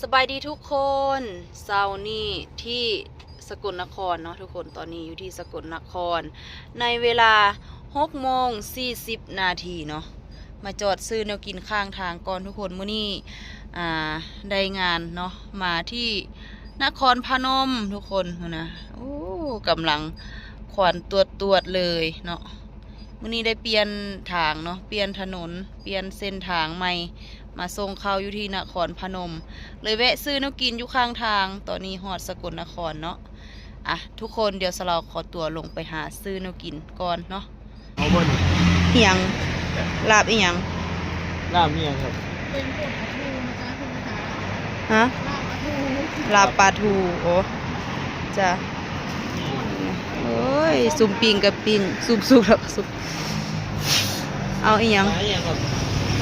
สบายดีทุกคนเช้านี้ที่สกลนครเนาะทุกคนตอนนี้อยู่ที่สกลนครในเวลา6:40 นาทีเนาะมาจอดซื้อแนวกินข้างทางก่อนทุกคนมื้อนี้ได้งานเนาะมาที่นครพนมทุกคนนะโอ้กำลังขวัญตรวจเลยเนาะมื้อนี้ได้เปลี่ยนทางเนาะเปลี่ยนถนนเปลี่ยนเส้นทางใหม่มาส่งเข้าอยู่ที่นครพนมเลยแวะซื้อแนวกินอยู่ข้างทางตอนนี้ฮอดสกลนครเนาะทุกคนเดี๋ยวเราขอตัวลงไปหาซื้อแนวกินก่อนเนาะเอาบ่นี่อีหยังลาบอีหยังลาบนี่ครับเป็นผลปลาทูนะคะคุณคะฮะลาบปลาทูลาบปลาทูโอ้จ้ะโอ้ยซุ่มปิ้งกับปิ้งซุปแล้วก็ซุปเอาอีหยัง ครับ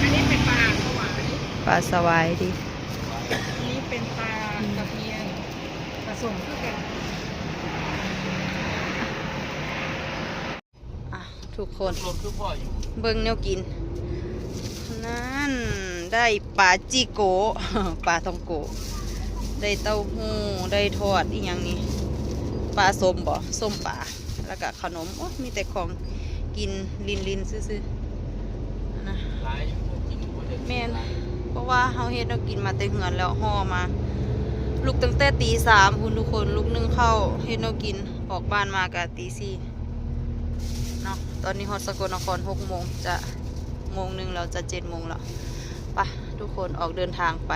อันนี้เป็นปลาสวาย ปลาสวายดิ อันนี้เป็นปลากระเพียนผสมเข้ากันทุกคน รถคือพ่ออยู่ เบิ่งแนวกินนั่นได้ปลาจิโกะ ปลาทองโกะได้เต้าหู้ได้ทอดอีหยังนี่ปลาส้มบ่ส้มปลาแล้วก็ขนมโอ้มีแต่ของกินลินซื่อๆนะ หลายอยู่พวกกินบ่ได้ แม่นเพราะว่าเฮาเฮ็ดแนวกินมาแต่เหือนแล้วห่อมาลุกตั้งแต่ตี 3พุ่นทุกคนลุกนึ่งข้าวเฮ็ดแนวกินออกบ้านมาก็ตี 4เนาะตอนนี้ฮอดสกลนคร6 โมงจะ1 โมงเราจะ7 โมงแล้วไปทุกคนออกเดินทางไป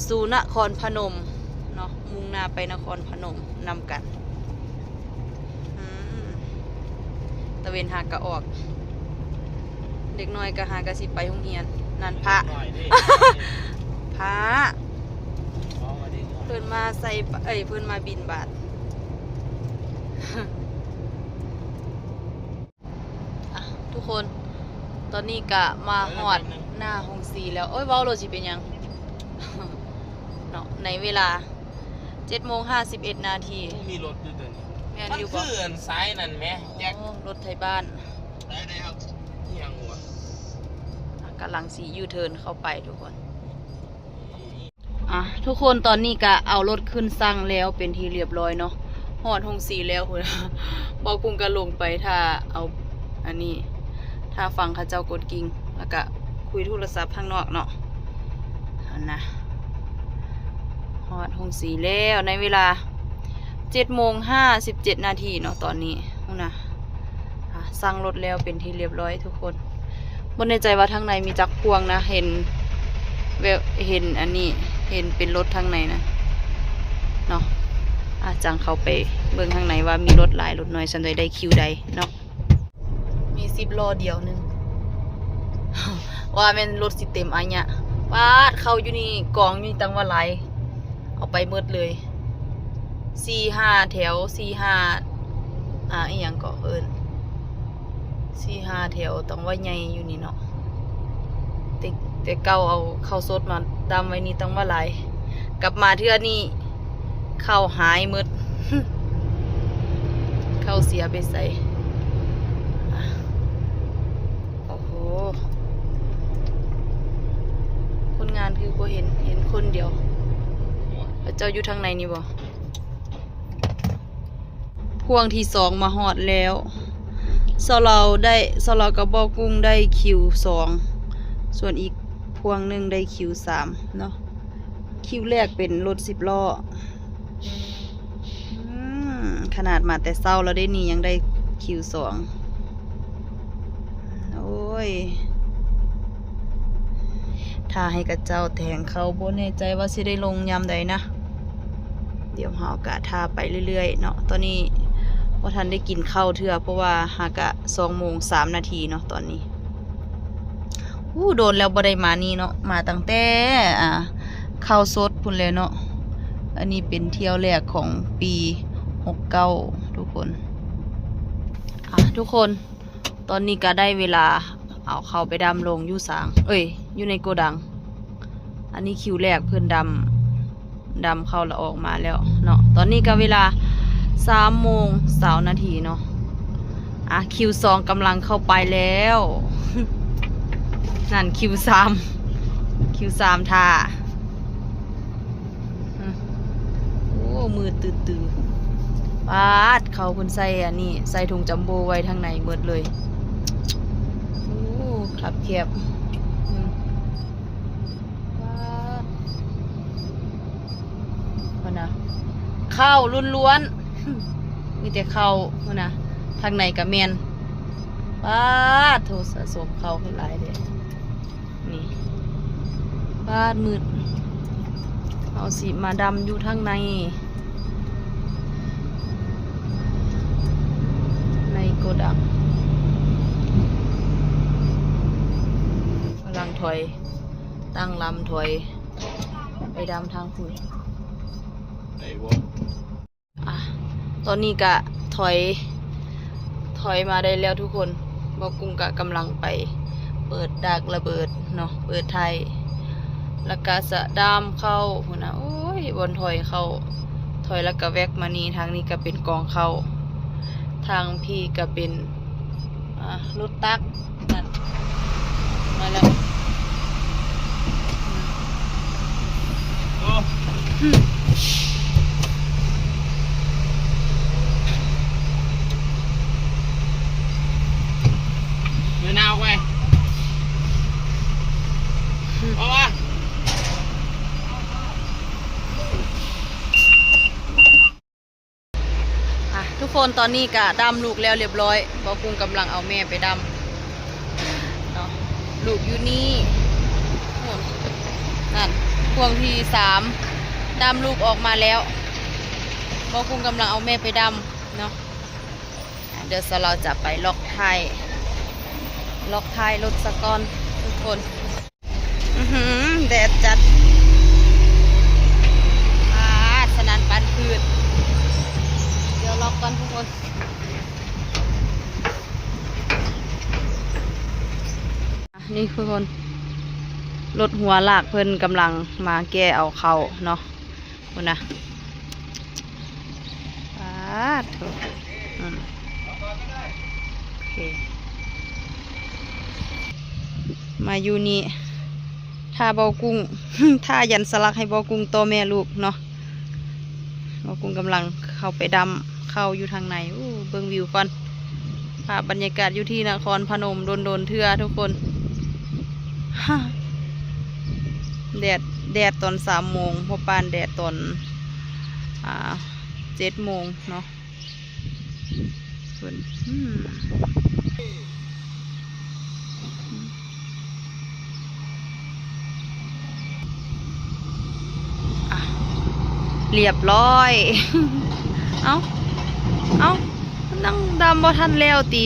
สู่นครพนมเนาะมุ่งหน้าไปนครพนมนำกันตะเวนหากะออกเด็กน้อยก็หากะสิไปโรงเรียนนั่นพระ หน่อยดิ พระ เอามาดิ เพิ่นมาใส่เพิ่นมาบิณฑบาต ทุกคนตอนนี้กะมาฮอดหน้าห้องสีแล้วเอ้ยเว้าโลสิเป็นหยัง เนาะในเวลา7:51 นาที มีรถอยู่ตัวนี้ แม่น มัน อยู่ คื บ่ ออันซ้ายนั่นแหมแยก โอ้รถไทยบ้าน ได้ครับอีหยังวะ กำลังสียูเทิร์นเข้าไปทุกคนทุกคนตอนนี้ก็เอารถขึ้นสั่งแล้วเป็นที่เรียบร้อยเนาะฮอดห้องสีแล้วคุณ บอกกุ้งก็ลงไปถ้าเอาอันนี้ถ้าฟังเขาเจ้ากดกิ่งแล้วก็คุยโทรศัพท์ข้างนอกเนาะนะฮอดห้องสีแล้วในเวลา7:57 นาทีเนาะตอนนี้นะสั่งรถแล้วเป็นที่เรียบร้อยทุกคนบนในใจว่าทางในมีจักรพวงนะเห็นอันนี้เห็นเป็นรถทางในนะเนาะจังเขาไปเบิ่งทางในว่ามีรถหลายรถน้อยฉันได้คิวใดเนาะมี10 ล้อเดียวนึง ว่าแม่นรถสิเต็มอันเนี้ยปาดเข้าอยู่นี่กองอยู่ตั้งว่าหลายเอาไปหมดเลย4-5 แถว4-5อีหยังก็เอิ้น4-5 แถวต้องว่าใหญ่อยู่นี่เนาะแต่เก่าเอาข้าวสดมาดำไว้นี่ต้องว่าหลายกลับมาเทื่อนี้ข้าวหายหมด ข้าวเสียไปใส่โอ้โหคนงานคือบ่เห็นคนเดียวแล้วเจ้าอยู่ทางในนี่บ่พวงที่2มาฮอดแล้วสเรากับบอกกุ้งได้คิว2ส่วนอีกพวงหนึ่งได้คิว3เนาะคิวแรกเป็นรถ10 ล้อขนาดมาแต่เศร้าแล้วได้นี่ยังได้คิว2โอ้ยถ้าให้กับเจ้าแทงเขาบ่แน่ใจว่าสิได้ลงยามใดนะเดี๋ยวหาโอกาสท่าไปเรื่อยๆเนาะตอนนี้ว่าทันได้กินข้าวเทื่อเพราะว่าหากะ2:03 นาทีเนาะตอนนี้โดนแล้วบ่ได้มานี่เนาะมาตั้งแต่ข้าวสดพุ่นเลยเนาะอันนี้เป็นเที่ยวแรกของปี69ทุกคนทุกคนตอนนี้ก็ได้เวลาเอาเข้าไปดำลงอยู่อยู่ในโกดังอันนี้คิวแรกเพิ่นดำเข้าแล้วออกมาแล้วเนาะตอนนี้ก็เวลา3:20 นาทีเนาะคิว2กำลังเข้าไปแล้ว นั่นคิว3ท่า มือตื่นปาดเขาเพิ่นใส่อันนี้ใส่ถุงจัมโบ้ไว้ทางในหมดเลยโอ้ขับแคบปาดพุ่นน่ะข้าวล้วนๆมีแต่ข้าวพุ่นน่ะทางในก็แม่นปาดโทสะสมข้าวขึ้นหลายเด้นี่ปาดมืดเอาสิมาดำอยู่ทางในโกดังกำลังถอยตั้งลำถอยไปดำทางฝุ่น ไอ้วะ อ่ะตอนนี้กะถอยมาได้แล้วทุกคนบอกกุ้งกะกำลังไปเปิดดักระเบิดเนาะเปิดไทยแล้วก็สะดามเข้าหุ่นนะโอ้ยบนถอยเข้าถอยแล้วก็แวกมานี่ทางนี้ก็เป็นกองเข้าทางพี่ก็เป็นรถตักนั่นมาแล้ว โอ้เงินเอาไปเอาวะ ทุกคนตอนนี้กะดำลูกแล้วเรียบร้อยบอกกุ้งกำลังเอาแม่ไปดำเนาะลูกอยู่นี่นั่นพวงที่3ดำลูกออกมาแล้วบอกกุ้งกำลังเอาแม่ไปดำเนาะเดี๋ยวเราจะไปล็อกท้ายรถสะก้อนทุกคนแดดจัดสนั่นปานพืชเดี๋ยวล็อกกันทุกคนนี่ทุกคนรถหัวลากเพิ่นกำลังมาแก้เอาเข้าเนาะคุณนะถูกโอเคมาอยู่นี่ท่าเบากุ้ง ท่ายันสลักให้เบากุ้งโตแม่ลูกเนาะเบากุ้งกำลังเข้าไปดำเข้าอยู่ทางในเบิ่งวิวก่อนภาพบรรยากาศอยู่ที่นครพนมโดนเทื่อทุกคน แดดตอน3 โมงพอปานแดดตอน7 โมงเนาะส่วนเรียบร้อย เอานั่งดำบ่ทันแล้วตี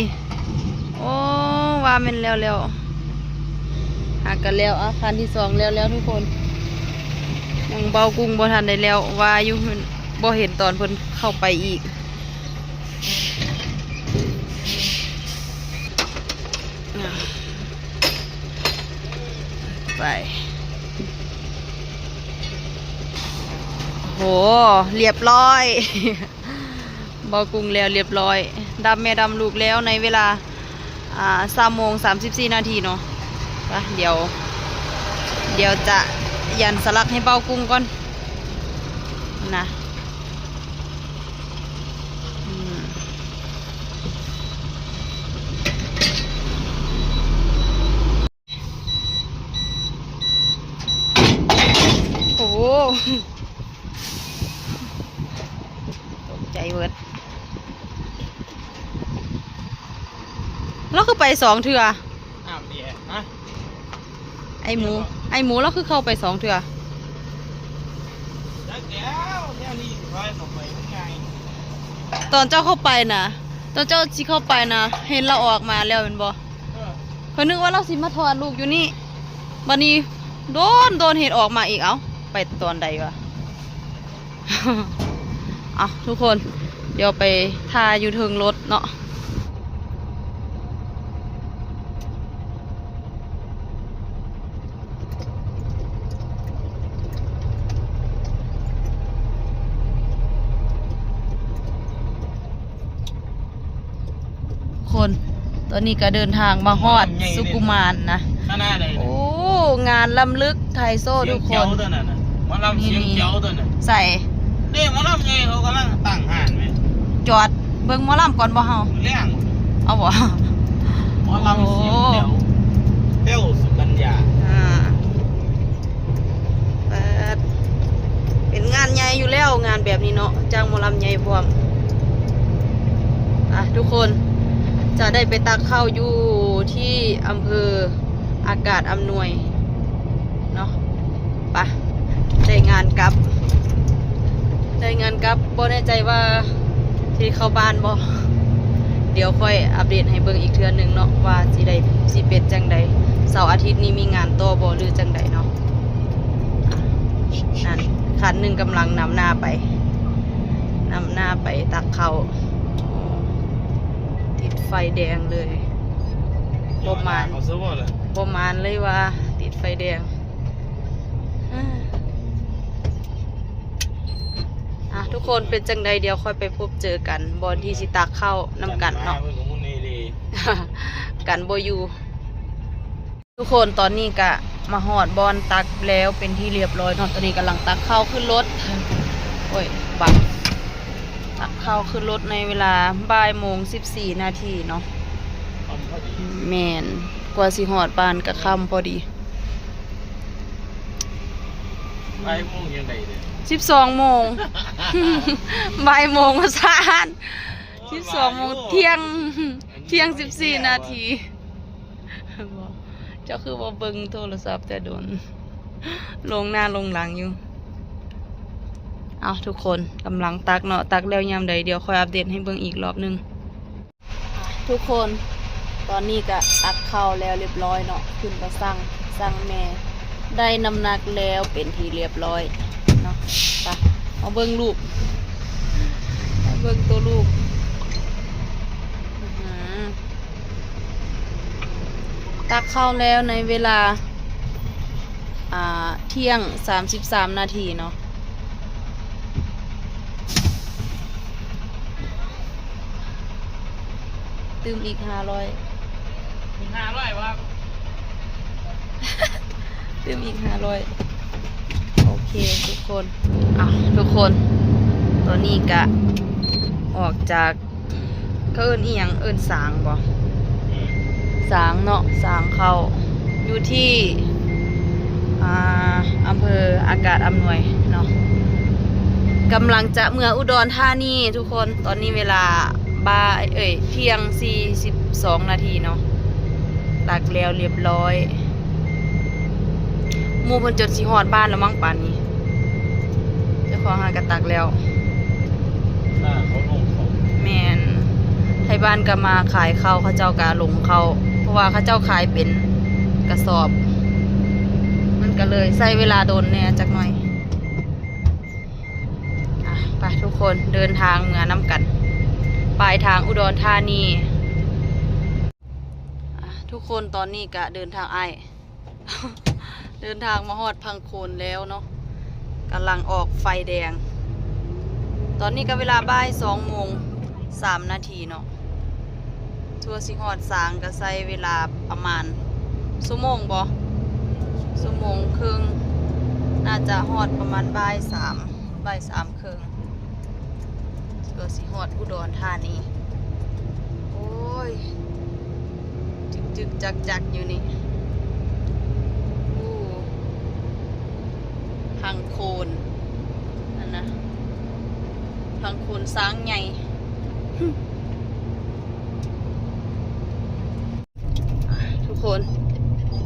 โอ้ว่ามันแล้วหากันแล้วคันที่2แล้วทุกคนยังเบากุ้งบ่ทันได้แล้วว่าอยู่บ่เห็นตอนเพิ่นเข้าไปอีกไปโหเรียบร้อย เบากุ้งแล้วเรียบร้อยดำแม่ดำลูกแล้วในเวลา3 โมง 34 นาทีเนาะเดี๋ยวจะยันสลักให้เบากุ้งก่อนนะโอ้ตกใจเวิร์ดแล้วคือไป2 เทื่อ อ้าวเดี๋ยวฮะ ไอหมูแล้วคือเข้าไป2 เทื่อ แล้วเนี่ยนี่ร้อยเข้าไปยังไง ตอนเจ้าเข้าไปนะตอนเจ้าสิเข้าไปนะเห็นเราออกมาแล้วเป็นบ่เขานึกว่าเราสิมาถอดลูกอยู่นี่บัดนี้โดนเห็นออกมาอีกไปตอนใดวะ ทุกคนเดี๋ยวไปทาอยู่เทิงรถเนาะคนตอนนี้ก็เดินทางมาฮอดสุกุมารนะ ข้างหน้าเลย โอ้งานลำลึกไทยโซ่ทุกคน เสียงเจ้าตัวนั้นน่ะหมอลำเสียงเจ้าตัวนั้น ใส่ เด็กมาลำไงเขากำลังตั้งห่านไหม จอดเบิ่งหมอลำก่อนบ่เฮา เลี้ยง เอาบ่ หมอลำเสียงแถวเต้วสุกัญญา อ่าเปิดเป็นงานใหญ่อยู่แล้วงานแบบนี้เนาะจ้างหมอลำใหญ่พร้อมทุกคนจะได้ไปตักข้าวอยู่ที่อำเภออากาศอำนวยเนาะไปได้งานกลับบ่แน่ใจว่าที่เข้าบ้านบ่เดี๋ยวค่อยอัปเดตให้เบิ่งอีกเทื่อนึงเนาะว่าสิเป็นจังใดเสาร์อาทิตย์นี้มีงานต่อบ่หรือจังใดเนาะนั่นคันหนึงกำลังนำหน้าไปตักข้าวติดไฟแดงเลยประมาณ เขาซื้อบ่เลย เลยว่าติดไฟแดงทุกคนเป็นจังใดเดี๋ยวค่อยไปพบเจอกันบอนที่สิตักเข้านำกันเนาะ กันโบอยูทุกคนตอนนี้กะมาหอดบอนตักแล้วเป็นที่เรียบร้อยเนาะตอนนี้กำลังตักเข้าขึ้นรถโอ้ยบังตักเข้าขึ้นรถในเวลา14:14 นาทีเนาะแมนกว่าสิหอดปานกะค่ำพอดี ไปโมงยังไงเลย 12 โมง บ่ายโมงมาซาน12 โมงเที่ยง 14 นาทีเจ้าคือว่าเบิ่งโทรศัพท์แต่โดนลงหน้าลงหลังอยู่เอาทุกคนกำลังตักเนาะตักแล้วยามใดเดี๋ยวค่อยอัปเดตให้เบิ่งอีกรอบนึงทุกคนตอนนี้ก็ตักข้าวแล้วเรียบร้อยเนาะขึ้นมาสั่งแม่ได้น้ำหนักแล้วเป็นที่เรียบร้อยเนาะไปเอาเบิ่งลูกเบิ่งตัวลูกตักข้าวแล้วในเวลาเที่ยง33 นาทีเนาะตื่มอีก500 500วะ ตื่มอีก500โอเคทุกคนทุกคนตอนนี้กะออกจากก็เอิ้นอีหยังเอิ้นสางบ่สางเนาะสางเข้าอยู่ที่อำเภออากาศอำนวยเนาะกำลังจะเมื่ออุดรธานีทุกคนตอนนี้เวลาเที่ยง42 นาทีเนาะตักแล้วเรียบร้อยหมู่เพิ่นจดสิฮอดบ้านแล้วมั้งป่านนี้เจ้าของหากระตักแล้ว เขาลงเขา แม่นไทยบ้านก็มาขายข้าวเขาเจ้ากะลงเขาเพราะว่าเขาเจ้าขายเป็นกระสอบมันก็เลยใช้เวลาโดนแน่จักหน่อยไปทุกคนเดินทางเมื่อน้ำกันปลายทางอุดรธานีทุกคนตอนนี้ก็เดินทางเดินทางมาฮอดพังโคนแล้วเนาะกำลังออกไฟแดงตอนนี้ก็เวลาบ่าย2:03 นาทีเนาะทัวสิฮอดสางก็ใช้เวลาประมาณชั่วโมงครึ่งน่าจะฮอดประมาณบ่าย3ครึ่งก็สิฮอดอุดรธานีโอ้ยจึกจักอยู่นี่พังโคนนั่นนะพังโคนสางใหญ่ ทุกคน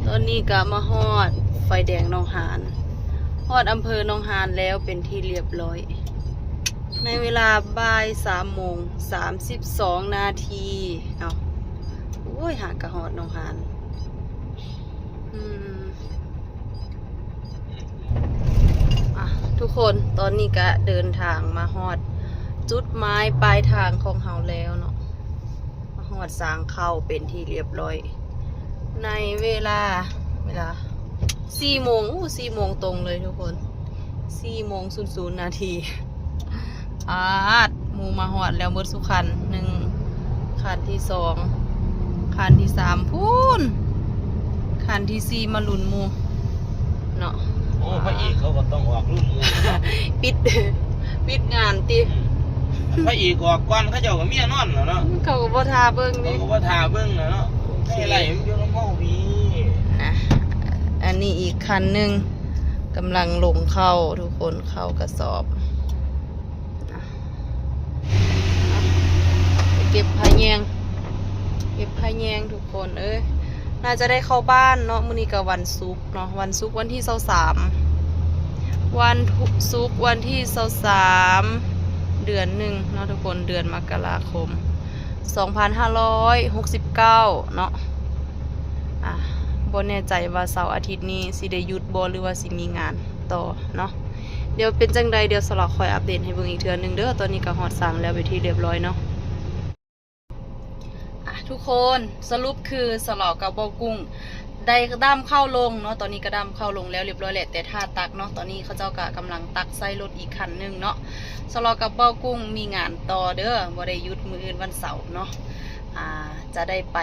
ตอนนี้ก็มาฮอดไฟแดงหนองหานฮอดอำเภอหนองหานแล้วเป็นที่เรียบร้อยในเวลาบ่าย3:32 นาทีโอ้ยหากะฮอดหนองหานทุกคนตอนนี้ก็เดินทางมาฮอดจุดหมายปลายทางของเฮาแล้วเนาะมาฮอดสางเข้าเป็นที่เรียบร้อยในเวลา4 โมง4 โมงตรงเลยทุกคน4:00 นาทีหมู่มาฮอดแล้วหมดสุขัน1คันที่2คันที่3พูนคันที่4มาลุ้นหมู่เนาะ โอ้พระเอกเขาก็ต้องออกรุ่นมู ปิด ปิดงานติ พระเอกออกก่อนเขาเจ้าก็เมียนอนแล้วเนาะ เขาก็บ่ทาเบิ่ง เขา นี่ ก็ว่าทาเบิ่งแล้วเนาะให้ไหลมันอยู่น้ำเฮาพี่ นะอันนี้อีกคันหนึงกำลังลงเข้าทุกคนเข้ากระสอบนะไปเก็บพะแยงเก็บพะแยงทุกคนเอ้ยน่าจะได้เข้าบ้านเนาะมื้อนี้ก็วันศุกร์เนาะวันศุกร์วันที่23วันศุกร์วันที่23เดือน1เนาะทุกคนเดือนมกราคม2569เนาะบ่แน่ใจว่าเสาร์อาทิตย์นี้สิได้หยุดบ่หรือว่าสิมีงานต่อเนาะเดี๋ยวเป็นจังใดเดี๋ยวสลักคอยอัปเดตให้เบิ่งอีกเทื่อนึงเด้อตอนนี้ก็ฮอดสั่งแล้วไปที่เรียบร้อยเนาะทุกคนสรุปคือสลอกกับบ่กุ้งได้ด้ามเข้าลงเนาะตอนนี้ก็ด้ามเข้าลงแล้วเรียบร้อยแหละแต่ถ้าตักเนาะตอนนี้เขาเจ้าก็กำลังตักใส่รถอีกคันนึงเนาะสลอกกับบ่กุ้งมีงานต่อเด้อบ่ได้หยุดมื้ออื่นวันเสาร์เนาะจะได้ไป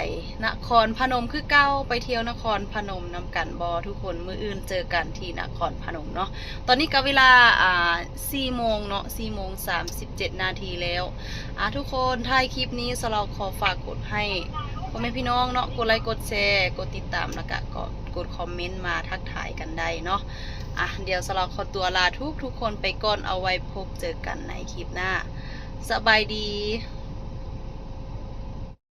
นครพนมคือเก้าไปเที่ยวนครพนมนำกันบอทุกคนมื้ออื่นเจอกันที่นครพนมเนาะตอนนี้ก็เวลา4 โมงเนาะ4 โมง 37 นาทีแล้วทุกคนท้ายคลิปนี้สเราขอฝากกดให้พ่อแม่พี่น้องเนาะกดไลค์กดแชร์กดติดตามแล้วก็กดคอมเมนต์มาทักทายกันได้เนาะเดี๋ยวสเราขอตัวลาทุกคนไปก่อนเอาไว้พบเจอกันในคลิปหน้าสบายดี